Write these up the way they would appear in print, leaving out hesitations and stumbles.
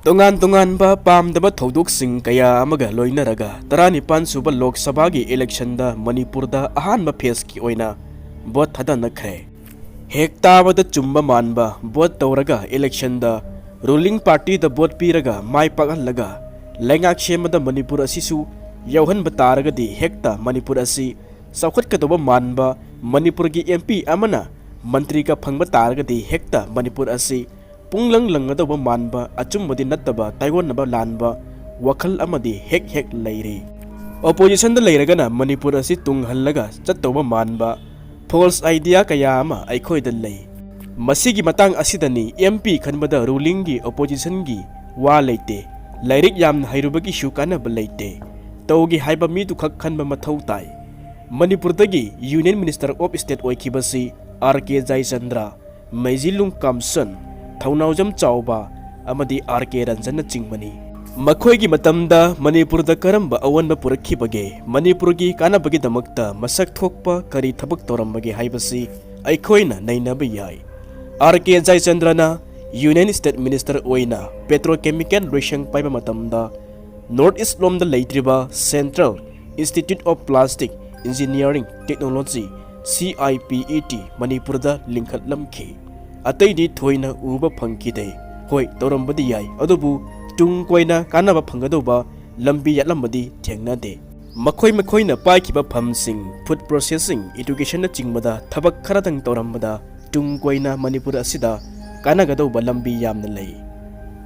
Tongan ba pam daba thodok sing kaya amaga loinaraga taranipan suba Lok Sabha gi election da Manipur da ahanba phase ki oina bot thada nakhre hekta bada chumba manba bot tawraga election da ruling party da bot piraga mai pagalaga lengak shema da Manipur asisu yauhan bataraga di hekta Manipur asi saukhat ka doba manba Manipur gi MP amana mantri ka phangba taraga di hekta Manipur asi Punglang lang ado ba manba achum madi nattaba Taiwan naba lanba wakal amadi hek lairi opposition da lairaga na Manipur asi tung hallaga chattoba manba false idea kaya ama aikhoi da lei masigi matang asidani MP khanbada ruling gi opposition gi wa leite lairik yam hairubagi shukana ba leite tawgi haiba mi du khak khanba mathau tai Manipur dagi Union Minister of State oikibasi RK Jaisandra Maizilung Kamson Thaunawjam Chauba amadi RK Ranjan chingmani makhoi matamda Manipur da karamba awanba purakhibage Manipur gi kanabagi damakta masak thokpa kari thabak torambage haibasi aikhoina nainaba yai RK Jaichandrana Union State Minister oina Petrochemical Reshang paiba matamda North East lom da leitriba Central Institute of Plastic Engineering Technology CIPET Manipur da linkhat lamki Atai di thoina uba phangkide hoi torambadi yai adubu tung koina kanaba phangadoba lambi yatlambadi thengna de makhoi na paikiba phamsing food processing education na chingmada thabak kharadang torambada tung koina Manipur asida kanagadoba lambi yamna lei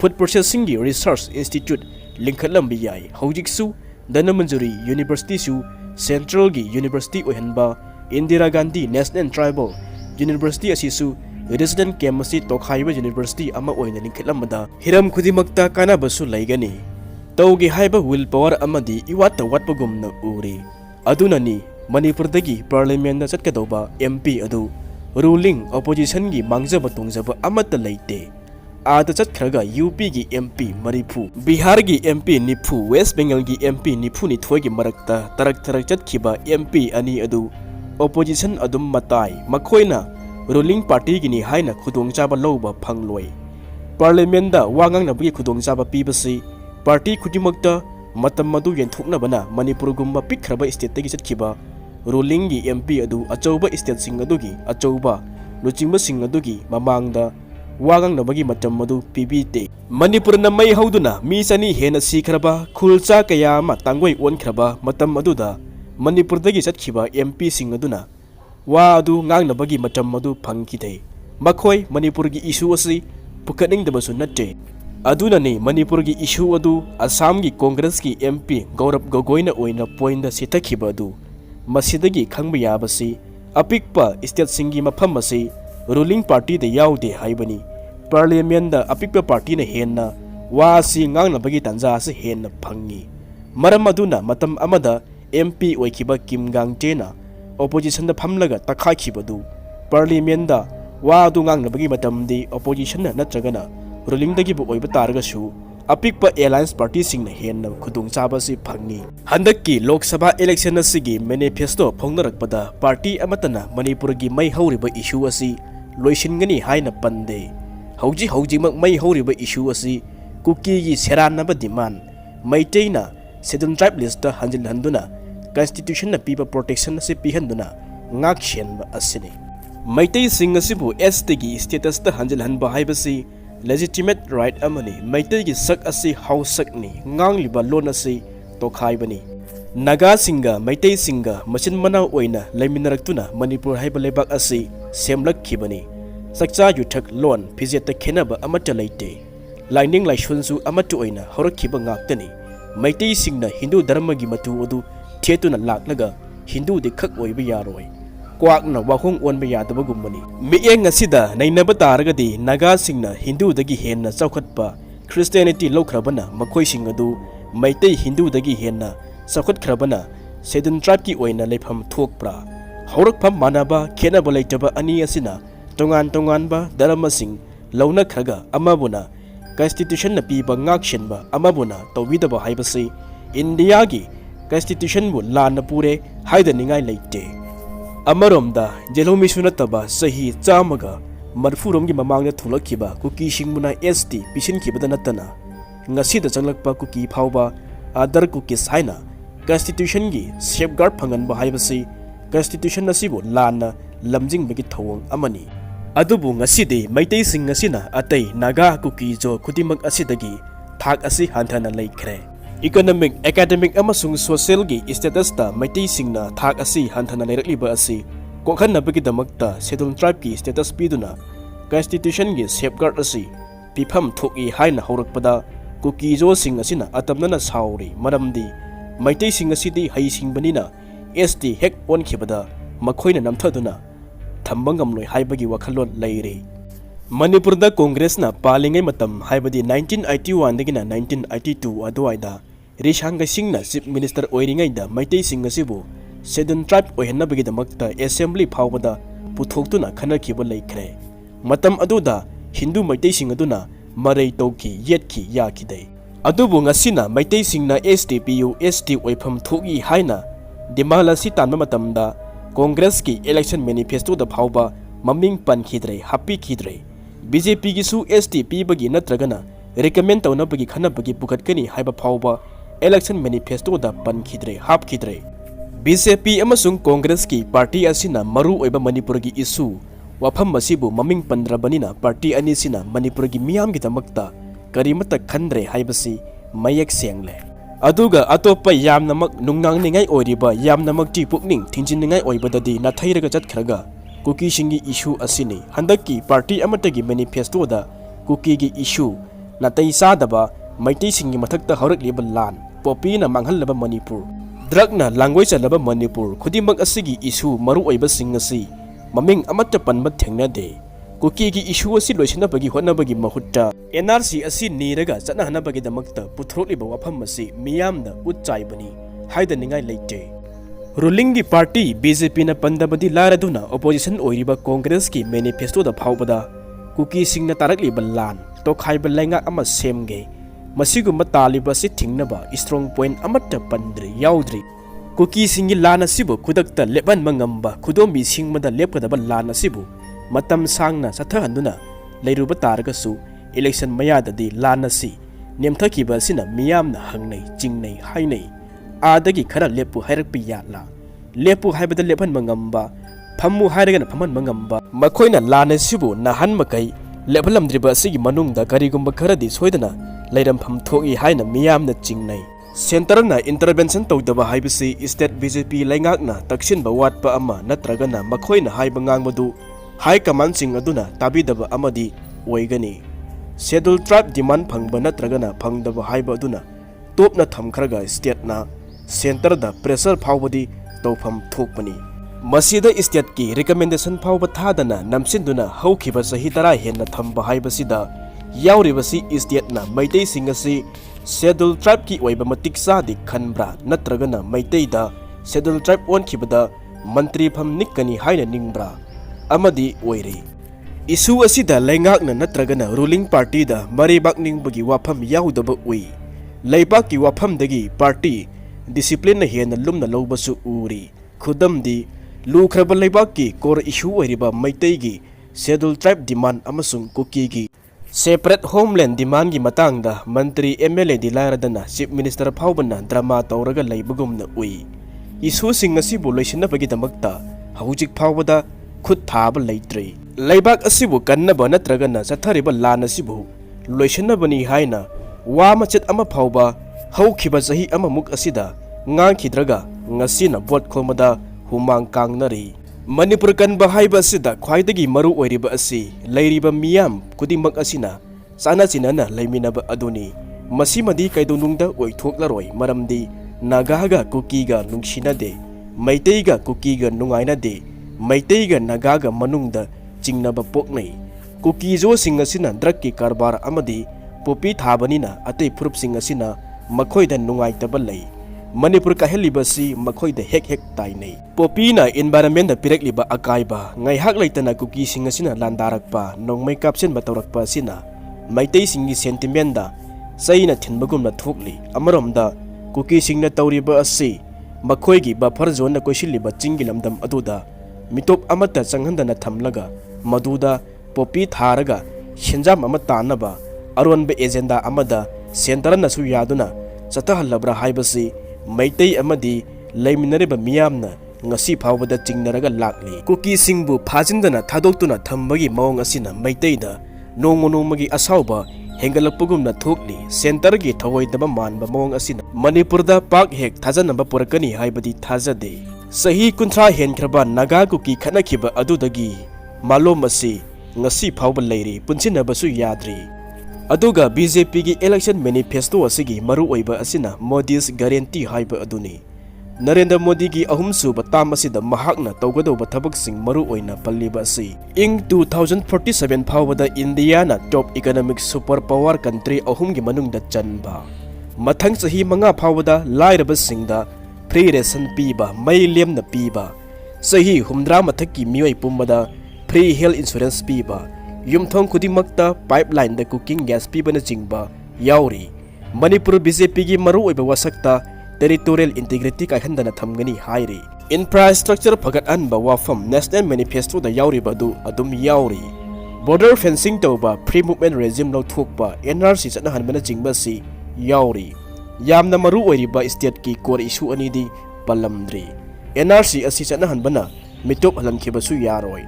food processing gi research institute linkhat lambi yai hojiksu Danamanjuri University su Central gi University ohenba Indira Gandhi National Tribal University asisu Resident Chemistry Tokhaiba University ama oina linkhatlamada hiram khudimakta kanabasu laigani tawgi haiba willpower amadi iwata watpagumna uri adunani Manipur dagi parliament na chatkadoba MP adu ruling opposition gi mangjaba tungjaba amata leite ada chatkhraga UP gi MP marifu Bihar gi MP nifu West Bengal gi MP nifu ni thoigi marakta tarak chatkhiba MP ani adu opposition adum matai makhoina ruling party gini haina khudong chaba loba phangloi parliament da wangang na bi khudong chaba pibasi party khudimakta matam madu yenthukna bana Manipur gumba pikhraba state tagi chatkhiba ruling gi MP adu achauba state sing adu gi achauba luchingba sing adu gi mamangda wangang na bagi matam madu pibite Manipur na mai hauduna mi sani hena sikhraba khulcha kaya ma tangoi onkraba matam adu da Manipur dagi chatkhiba MP sing aduna wa adu ngangnabagi matam madu phangkidei makhoi Manipur gi issue asi pukading dabasu natte adunani Manipur gi issue adu Assam gi Congress gi MP Gaurav Gogoina oina point da sitakhiba adu masidagi khangba yabasi apikpa state singi mafam asi ruling party da yaude haibani parliament da apikpa party na henna wa si ngangnabagi tanja asi henna phangi maram aduna matam amada MP oikiba Kim Gangtena opposition da phamlaga takhakhibadu parliament da wa du ngangnabagi matamdi opposition na natragana ruling dagi bu oiba targa su apikpa alliance party sing na henna khudung chaba si phangi handakki Lok Sabha election asigi manifesto phongnarakpada party amatana Manipur gi mai hauriba issue asi loisingani haina pande hauji mak mai hauriba issue asi KUKI gi seranaba demand MEITEI na scheduled tribe list da hanjil handuna Constitution na pipa protection na si pihanduna ngak shenba asini MEITEI sing asibu ST gi status ta hanjilhanba haibasi legitimate right amani MEITEI gi sak asi hausak ni ngangliba lon asi tokhaibani Naga singa MEITEI singa machin manau oina laiminaraktuna Manipur haiba lebak asi semlakhibani sakcha yuthak lon phijeta khenaba amata leite lining laishunsu amatu oina horakhiba ngaktani MEITEI singna Hindu dharma gi matu odu Tietuna laklaga Hindu de khak oiba yaroi kwakna wahong onba yadaba gummani mieng asida nainaba taragadi Naga singna Hindu dagi henna chaukhatpa Christianity lokhrabana makhoi sing adu MEITEI Hindu dagi henna chaukhatkrabana Sedun tribe ki oina lepham thokpra haurakpham manaba khenaba leitaba ani asina tongan ba dharma sing launa khraga amabuna constitution na piba ngakshenba amabuna tawidaba haibasi India gi Constitution bu lana pure haida ningai leite amaromda jelomi sunataba sahi chamaga marfurom gi mamangna thulakhiba KUKI singmuna ST pisin khibada natana ngasida changlakpa kuki phauba other cookies haina constitution gi safeguard phangan ba haibasi constitution asibu lana lamjing bagi thawang amani adubu ngasidi maitai sing ngasina atai naga kuki jo khudimak asidagi thak asi hanthana laikre economic academic amasung social gi status ta maitai singna thak asi hanthana lairakliba asi kokhanna bagi damakta schedule tribe gi status piduna constitution gi safeguard asi pifam thoki haina horakpada kuki jo sing asina atamnana sauri maramdi maitai sing asidi hai singbanina ST hek on khibada makhoina namthaduna thambangam loi haibagi wakhalon leire manipurda congress na palingai matam haibadi 1981 dagina 1982 aduaida rishanga singna chief minister oiringai da maitai sing asibu sedun tribe ohenna bagi damakta assembly phawbada puthoktuna khanakhiba laikre matam aduda hindu maitai sing aduna marai tauki yetki yakidai adubu ngasina maitai singna STPU ST oifam thogi haina dimalasi tanma matamda congress ki election manifesto da phawba maming pankhidre happy khidre BJP gi su STP bagi natragana recommend tawna bagi khana bagi pukatkani haiba phawba election manifesto da pankhidre hap khidre BJP amasung congress ki party asina maru oiba manipur gi issue wafam masibu maming pandrabanina party ani sina manipur gi miyam gi damakta karimata khandre haibasi mayak sengle aduga atopa yamnamak nungnangningai oiriba yamnamak ti pukning thinjinningai oibadadi nathairaga chatkhraga kuki singi issue asini handaki party amatagi manifesto da kuki gi issue natai sadaba maitai singi mathakta haurakliba lan popi na manghallaba manipur drug na langwai chalaba manipur khudimak asigi issue maru oiba singasi maming amata panma thengnade kuki gi issue asi loisinabagi hotnabagi mahutta NRC asi niraga chanahanabagi damakta puthrokliba wafam asi miyamna utchaibani haidaningai leite ruling gi party BJP na pandabadi laraduna opposition oiriba congress ki manifesto da phawbada kuki singna tarakliba lan tokhaiba lenga ama semge masigumba taliba si thingnaba strong point amata pandri yaudri kuki singi lana sibu kudakta leban mangamba khudombi singmada lepkadaba lana sibu matam sangna sathahanduna leiruba taragasu election mayadadi lana si nemthakiba sina miyamna hangnei jingnei hainei adagi khara lepu hairakpi yatla lepu haibada lephan mangamba phammu hairagana phaman mangamba makhoina lana sibu nahan makai lephalamdriba sigi manungda karigumba kharadi soidana leiram pham thogi haina miyamna jingnei center na intervention tawdaba haibasi state BJP laingakna taksinba watpa ama natragana makhoina haiba ngangbadu high command sing aduna tabidaba amadi oigani schedule tribe demand phangba natragana phangdaba haiba aduna topna thamkhraga state na center da pressure phawbadi tawpham thokpani masida state ki recommendation phawba thadana namsinduna hawkhiba sahi tara henna thamba haibasida yauribasi state na maitai singasi schedule tribe ki oiba matik sadi khanbra natragana maitai da schedule tribe on khibada mantri pham nikani haina ningbra amadi oire issue asida laingakna natragana ruling party da maribak ningbagi wafam yaudaba ui laibak ki wafam dagi party discipline na hena lumna lawbasu uri khudamdi lukhraba laibak ki core issue oiriba maitai gi schedule tribe demand amasung kuki gi separate homeland demand gi matangda mantri MLA dilaradana chief minister phawbana drama tawraga laibagumna ui issue sing asibu loisinabagi damakta hawjik phawbada khut thaba leitre laibak asibu kannaba natragana sathariba lan asibu loisinabani haina wa machet ama phawba hawkhiba sahi ama muk asida ngangkhidraga ngasina vote khomada humang kangnari manipur kanba haiba asida khwaidagi maru oiriba asi leiriba miyam kudimak asina sana chinana leiminaba aduni masimadi kaidonungda oithoklaroi maramdi nagaga kukiga nungsinade maiteiga kukiga nungainade maiteiga nagaga manungda chingnaba poknei kuki jo singasina drakki karbar amadi popi thabanina atei phurup singasina makhoida nungaitaba lei manipur ka helibasi makhoida hek hek tainei popi na environment da pirekliba akaiba ngai hak leitana kuki singasina landarakpa nongmai kapsen batawrakpa sina maitei singi sentiment da saina thinbagumna thokli amaromda kuki singna tawriba asi makhoigi buffer zone na koisiliba chingi lamdam aduda mitop amata changhandana thamlaga maduda popi tharaga hinjam ama tanaba aronbe agenda amada ꯁꯦꯟꯇꯔꯅꯁꯨ ꯌꯥꯗꯨꯅ ꯆꯠꯊꯍꯜꯂꯕ꯭ꯔꯥ ꯍꯥꯏꯕꯁꯤ ꯃꯩꯇꯩ ꯑꯃꯗꯤ ꯂꯩꯃꯤꯟꯅꯔꯤꯕ ꯃꯤꯌꯥꯝꯅ ꯉꯁꯤ ꯐꯥꯎꯕꯗ ꯆꯤꯡꯅꯔꯒ ꯂꯥꯛꯂꯤ꯫ ꯀꯨꯀꯤꯁꯤꯡꯕꯨ ꯐꯥꯖꯤꯟꯗꯅ ꯊꯥꯗꯣꯛꯇꯨꯅ ꯊꯝꯕꯒꯤ ꯃꯑꯣꯡ ꯑꯁꯤꯅ ꯃꯩꯇꯩꯗ ꯅꯣꯡꯃ ꯅꯣꯡꯃꯒꯤ ꯑꯁꯥꯎꯕ ꯍꯦꯟꯒꯠꯂꯛꯄꯒꯨꯝꯅ ꯊꯣꯛꯂꯤ꯫ ꯁꯦꯟꯇꯔꯒꯤ ꯊꯧꯑꯣꯏꯗꯕ ꯃꯥꯟꯕ ꯃꯑꯣꯡ ꯑꯁꯤꯅ ꯃꯅꯤꯄꯨꯔꯗ ꯄꯥꯛ ꯍꯦꯛ ꯊꯥꯖꯅꯕ ꯄꯨꯔꯛꯀꯅꯤ ꯍꯥꯏꯕꯗꯤ ꯊꯥꯖꯗꯦ꯫ ꯆꯍꯤ 30 ꯍꯦꯟꯈ꯭ꯔꯕ ꯅꯥꯒꯥ ꯀꯨꯀꯤ ꯈꯠꯅꯈꯤꯕ ꯑꯗꯨꯗꯒꯤ ꯃꯥꯂꯣꯝ ꯑꯁꯤ ꯉꯁꯤ ꯐꯥꯎꯕ ꯂꯩꯔꯤ, ꯄꯨꯟꯁꯤꯟꯅꯕꯁꯨ ꯌꯥꯗ꯭ꯔꯤ꯫ ꯑꯗꯨꯒ BJPꯒꯤ ꯏꯂꯦꯛꯁꯟ ꯃꯦꯅꯤꯐꯦꯁꯇꯣ ꯑꯁꯤꯒꯤ ꯃꯔꯨꯑꯣꯏꯕ ꯑꯁꯤꯅ ꯃꯣꯗꯤꯁ ꯒꯥꯔꯦꯟꯇꯤ ꯍꯥꯏꯕ ꯑꯗꯨꯅꯤ꯫ ꯅꯔꯦꯟꯗ꯭ꯔ ꯃꯣꯗꯤꯒꯤ ꯑꯍꯨꯝꯁꯨꯕ ꯇꯥꯝ ꯑꯁꯤꯗ ꯃꯍꯥꯛꯅ ꯇꯧꯒꯗꯧꯕ ꯊꯕꯛꯁꯤꯡ ꯃꯔꯨꯑꯣꯏꯅ ꯄꯜꯂꯤꯕ ꯑꯁꯤ ꯏꯪ 2047 ꯐꯥꯎꯕꯗ ꯏꯟꯗꯤꯌꯥꯅ ꯇꯣꯞ ꯏꯀꯣꯅꯣꯃꯤꯛ ꯁꯨꯄꯔ ꯄꯥꯋꯔ ꯀꯟꯇ꯭ꯔꯤ 3ꯒꯤ ꯃꯅꯨꯡꯗ ꯆꯟꯕ, ꯃꯊꯪ ꯆꯍꯤ 5 ꯐꯥꯎꯕꯗ ꯂꯥꯏꯔꯕꯁꯤꯡꯗ ꯐ꯭ꯔꯤ ꯔꯦꯁꯟ ꯄꯤꯕ, ꯃꯩ ꯂꯦꯝꯅ ꯄꯤꯕ, ꯆꯍꯤ 60 ꯃꯊꯛꯀꯤ ꯃꯤꯑꯣꯏ ꯄꯨꯝꯕꯗ ꯐ꯭ꯔꯤ ꯍꯦꯜꯊ ꯏꯟꯁꯨꯔꯦꯟꯁ ꯄꯤꯕ, ꯌꯨꯝꯊꯣꯡ ꯈꯨꯗꯤꯡꯃꯛꯇ ꯄꯥꯏꯞꯂꯥꯏꯟꯗ ꯀꯨꯀꯤꯡ ꯒ꯭ꯌꯥꯁ ꯄꯤꯕꯅꯆꯤꯡꯕ ꯌꯥꯎꯔꯤ꯫ ꯃꯅꯤꯄꯨꯔ BJPꯒꯤ ꯃꯔꯨꯑꯣꯏꯕ ꯋꯥꯁꯛꯇ ꯇꯦꯔꯤꯇꯣꯔꯤꯌꯦꯜ ꯏꯟꯇꯤꯒ꯭ꯔꯤꯇꯤ ꯀꯥꯏꯍꯟꯗꯅ ꯊꯝꯒꯅꯤ ꯍꯥꯏꯔꯤ꯫ ꯏꯟꯐ꯭ꯔꯥꯁꯇ꯭ꯔꯛꯆꯔ ꯐꯒꯠꯍꯟꯕ ꯋꯥꯐꯝ ꯅꯦꯁꯅꯦꯜ ꯃꯦꯅꯤꯐꯦꯁꯇꯣꯗ ꯌꯥꯎꯔꯤꯕ ꯑꯗꯨ ꯑꯗꯨꯝ ꯌꯥꯎꯔꯤ꯫ ꯕꯣꯔꯗꯔ ꯐꯦꯟꯁꯤꯡ ꯇꯧꯕ, ꯐ꯭ꯔꯤ ꯃꯨꯚꯃꯦꯟꯠ ꯔꯦꯖꯤꯝ ꯂꯧꯊꯣꯛꯄ, NRC ꯆꯠꯅꯍꯟꯕꯅꯆꯤꯡꯕ ꯑꯁꯤ ꯌꯥꯎꯔꯤ꯫ ꯌꯥꯝꯅ ꯃꯔꯨ ꯑꯣꯏꯔꯤꯕ ꯁ꯭ꯇꯦꯠꯀꯤ ꯀꯣꯔ ꯏꯁꯨ ꯑꯅꯤꯗꯤ ꯄꯜꯂꯝꯗ꯭ꯔꯤ꯫ NRC ꯑꯁꯤ ꯆꯠꯅꯍꯟꯕꯅ ꯃꯤꯇꯣꯞ ꯍꯜꯍꯟꯈꯤꯕꯁꯨ ꯌꯥꯔꯣꯏ,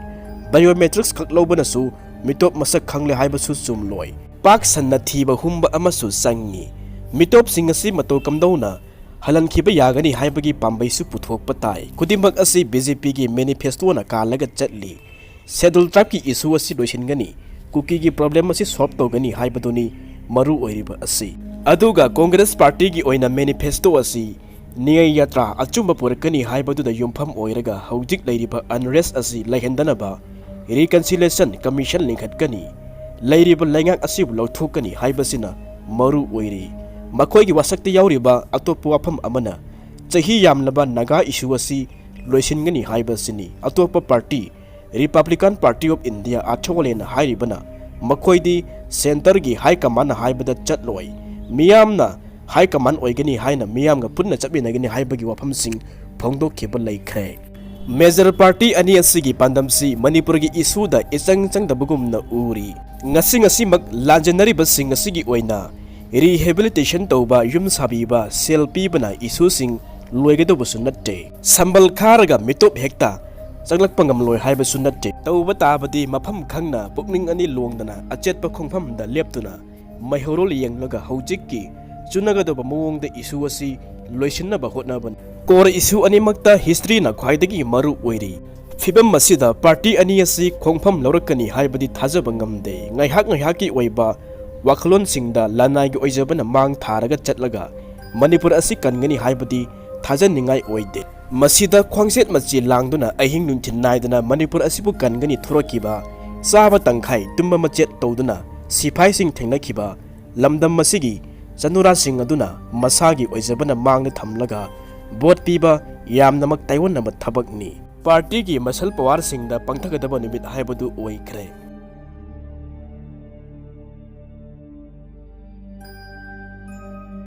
ꯕꯥꯏꯑꯣꯃꯦꯇ꯭ꯔꯤꯛꯁ ꯈꯛ ꯂꯧꯕꯅꯁꯨ ꯃꯤꯇꯣꯞ ꯃꯁꯛ ꯈꯪꯂꯦ ꯍꯥꯏꯕꯁꯨ ꯆꯨꯝꯂꯣꯏ꯫ ꯄꯥꯛ ꯁꯟꯅ ꯊꯤꯕ ꯍꯨꯝꯕ ꯑꯃꯁꯨ ꯆꯪꯏ꯫ ꯃꯤꯇꯣꯞꯁꯤꯡ ꯑꯁꯤ ꯃꯇꯧ ꯀꯝꯗꯧꯅ ꯍꯜꯍꯟꯈꯤꯕ ꯌꯥꯒꯅꯤ ꯍꯥꯏꯕꯒꯤ ꯄꯥꯝꯕꯩꯁꯨ ꯄꯨꯊꯣꯛꯄ ꯇꯥꯏ꯫ ꯈꯨꯗꯤꯡꯃꯛ ꯑꯁꯤ BJPꯒꯤ ꯃꯦꯅꯤꯐꯦꯁꯇꯣꯅ ꯀꯥꯜꯂꯒ ꯆꯠꯂꯤ꯫ ꯁꯦꯗꯨꯜ ꯇ꯭ꯔꯥꯏꯕꯀꯤ ꯏꯁꯨ ꯑꯁꯤ ꯂꯣꯏꯁꯤꯟꯒꯅꯤ, ꯀꯨꯀꯤꯒꯤ ꯄ꯭ꯔꯣꯕ꯭ꯂꯦꯝ ꯑꯁꯤ ꯁꯣꯜꯕ ꯇꯧꯒꯅꯤ ꯍꯥꯏꯕꯗꯨꯅꯤ ꯃꯔꯨ ꯑꯣꯏꯔꯤꯕ ꯑꯁꯤ꯫ ꯑꯗꯨꯒ ꯀꯣꯡꯒ꯭ꯔꯦꯁ ꯄꯥꯔꯇꯤꯒꯤ ꯑꯣꯏꯅ ꯃꯦꯅꯤꯐꯦꯁꯇꯣ ꯑꯁꯤ ꯅ꯭ꯌꯥꯌ ꯌꯥꯇ꯭ꯔꯥ ꯑꯆꯨꯝꯕ ꯄꯨꯔꯛꯀꯅꯤ ꯍꯥꯏꯕꯗꯨꯗ ꯌꯨꯝꯐꯝ ꯑꯣꯏꯔꯒ ꯍꯧꯖꯤꯛ ꯂꯩꯔꯤꯕ ꯑꯟꯔꯦꯁ ꯑꯁꯤ ꯂꯩꯍꯟꯗꯅꯕ ꯔꯤꯀꯟꯁꯤꯂꯦꯁꯟ ꯀꯃꯤꯁꯟ ꯂꯤꯡꯈꯠꯀꯅꯤ, ꯂꯩꯔꯤꯕ ꯂꯩꯉꯥꯛ ꯑꯁꯤꯕꯨ ꯂꯧꯊꯣꯛꯀꯅꯤ ꯍꯥꯏꯕꯁꯤꯅ ꯃꯔꯨ ꯑꯣꯏꯔꯤ꯫ ꯃꯈꯣꯏꯒꯤ ꯋꯥꯁꯛꯇ ꯌꯥꯎꯔꯤꯕ ꯑꯇꯣꯞꯄ ꯋꯥꯐꯝ ꯑꯃꯅ ꯆꯍꯤ ꯌꯥꯝꯂꯕ ꯅꯥꯒꯥ ꯏꯁꯨ ꯑꯁꯤ ꯂꯣꯏꯁꯤꯟꯒꯅꯤ ꯍꯥꯏꯕꯁꯤꯅꯤ꯫ ꯑꯇꯣꯞꯄ ꯄꯥꯔꯇꯤ ꯔꯤꯄꯕ꯭ꯂꯤꯀꯟ ꯄꯥꯔꯇꯤ ꯑꯣꯐ ꯏꯟꯗꯤꯌꯥ ꯑꯥꯔꯊꯣꯂꯦꯟꯅ ꯍꯥꯏꯔꯤꯕꯅ ꯃꯈꯣꯏꯗꯤ ꯁꯦꯟꯇꯔꯒꯤ ꯍꯥꯏ ꯀꯃꯥꯟꯅ ꯍꯥꯏꯕꯗ ꯆꯠꯂꯣꯏ, ꯃꯤꯌꯥꯝꯅ ꯍꯥꯏ ꯀꯃꯥꯟ ꯑꯣꯏꯒꯅꯤ ꯍꯥꯏꯅ ꯃꯤꯌꯥꯝꯒ ꯄꯨꯟꯅ ꯆꯠꯃꯤꯟꯅꯒꯅꯤ ꯍꯥꯏꯕꯒꯤ ꯋꯥꯐꯝꯁꯤꯡ ꯐꯣꯡꯗꯣꯛꯈꯤꯕ ꯂꯩꯈ꯭ꯔꯦ꯫ ꯃꯦꯖꯔ ꯄꯥꯔꯇꯤ ꯑꯅꯤ ꯑꯁꯤꯒꯤ ꯄꯥꯟꯗꯝꯁꯤ ꯃꯅꯤꯄꯨꯔꯒꯤ ꯏꯁꯨꯗ ꯏꯆꯪ ꯆꯪꯗꯕꯒꯨꯝꯅ ꯎꯔꯤ꯫ ꯉꯁꯤꯃꯛ ꯂꯥꯟꯖꯦꯟꯅꯔꯤꯕꯁꯤꯡ ꯑꯁꯤꯒꯤ ꯑꯣꯏꯅ ꯔꯤꯍꯦꯕꯤꯂꯤꯇꯦꯁꯟ ꯇꯧꯕ, ꯌꯨꯝ ꯁꯥꯕꯤꯕ, ꯁꯦꯜ ꯄꯤꯕꯅ ꯏꯁꯨꯁꯤꯡ ꯂꯣꯏꯒꯗꯧꯕꯁꯨ ꯅꯠꯇꯦ꯫ ꯁꯝꯕꯜ ꯈꯥꯔꯒ ꯃꯤꯇꯣꯞ ꯍꯦꯛꯇ ꯆꯪꯂꯛꯄ ꯉꯝꯂꯣꯏ ꯍꯥꯏꯕꯁꯨ ꯅꯠꯇꯦ꯫ ꯇꯧꯕ ꯇꯥꯕꯗꯤ ꯃꯐꯝ ꯈꯪꯅ ꯄꯨꯛꯅꯤꯡ ꯑꯅꯤ ꯂꯣꯡꯗꯅ ꯑꯆꯦꯠꯄ ꯈꯣꯡꯐꯝꯗ ꯂꯦꯞꯇꯨꯅ ꯃꯩꯍꯧꯔꯣꯜ ꯌꯦꯡꯂꯒ ꯍꯧꯖꯤꯛꯀꯤ ꯆꯨꯅꯒꯗꯧꯕ ꯃꯑꯣꯡꯗ ꯏꯁꯨ ꯑꯁꯤ ꯂꯣꯏꯁꯤꯟꯅꯕ ꯍꯣꯠꯅꯕꯅꯤ꯫ ꯀꯣꯔ ꯏꯁꯨ ꯑꯅꯤꯃꯛꯇ ꯍꯤꯁꯇ꯭ꯔꯤꯅ ꯈ꯭ꯋꯥꯏꯗꯒꯤ ꯃꯔꯨ ꯑꯣꯏꯔꯤ꯫ ꯐꯤꯚꯝ ꯑꯁꯤꯗ ꯄꯥꯔꯇꯤ ꯑꯅꯤ ꯑꯁꯤ ꯈꯣꯡꯐꯝ ꯂꯧꯔꯛꯀꯅꯤ ꯍꯥꯏꯕꯗꯤ ꯊꯥꯖꯕ ꯉꯝꯗꯦ꯫ ꯉꯥꯏꯍꯥꯛꯀꯤ ꯑꯣꯏꯕ ꯋꯥꯈꯜꯂꯣꯟꯁꯤꯡꯗ ꯂꯅꯥꯏꯒꯤ ꯑꯣꯏꯖꯕꯅ ꯃꯥꯡ ꯊꯥꯔꯒ ꯆꯠꯂꯒ ꯃꯅꯤꯄꯨꯔ ꯑꯁꯤ ꯀꯟꯒꯅꯤ ꯍꯥꯏꯕꯗꯤ ꯊꯥꯖꯅꯤꯡꯉꯥꯏ ꯑꯣꯏꯗꯦ꯫ ꯃꯁꯤꯗ ꯈ꯭ꯋꯥꯡꯆꯦꯠ ꯃꯆꯦ ꯂꯥꯡꯗꯨꯅ ꯑꯍꯤꯡ ꯅꯨꯡꯊꯤꯜ ꯅꯥꯏꯗꯅ ꯃꯅꯤꯄꯨꯔ ꯑꯁꯤꯕꯨ ꯀꯟꯒꯅꯤ ꯊꯣꯔꯛꯈꯤꯕ, ꯆꯥꯕ ꯇꯪꯈꯥꯏ ꯇꯨꯝꯕ ꯃꯆꯦꯠ ꯇꯧꯗꯨꯅ ꯁꯤꯐꯥꯏꯁꯤꯡ ꯊꯦꯡꯅꯈꯤꯕ ꯂꯝꯗꯝ ꯑꯁꯤꯒꯤ ꯆꯅꯨꯔꯥꯁꯤꯡ ꯑꯗꯨꯅ ꯃꯁꯥꯒꯤ ꯑꯣꯏꯖꯕꯅ ꯃꯥꯡꯗ ꯊꯝꯂꯒ ꯚꯣꯠ ꯄꯤꯕ ꯌꯥꯝꯅꯃꯛ ꯇꯥꯏꯑꯣꯟꯅꯕ ꯊꯕꯛꯅꯤ꯫ ꯄꯥꯔꯇꯤꯒꯤ ꯃꯁꯜ ꯄꯋꯥꯔꯁꯤꯡꯗ ꯄꯥꯡꯊꯒꯗꯕ ꯅꯨꯃꯤꯠ ꯍꯥꯏꯕꯗꯨ ꯑꯣꯏꯈ꯭ꯔꯦ꯫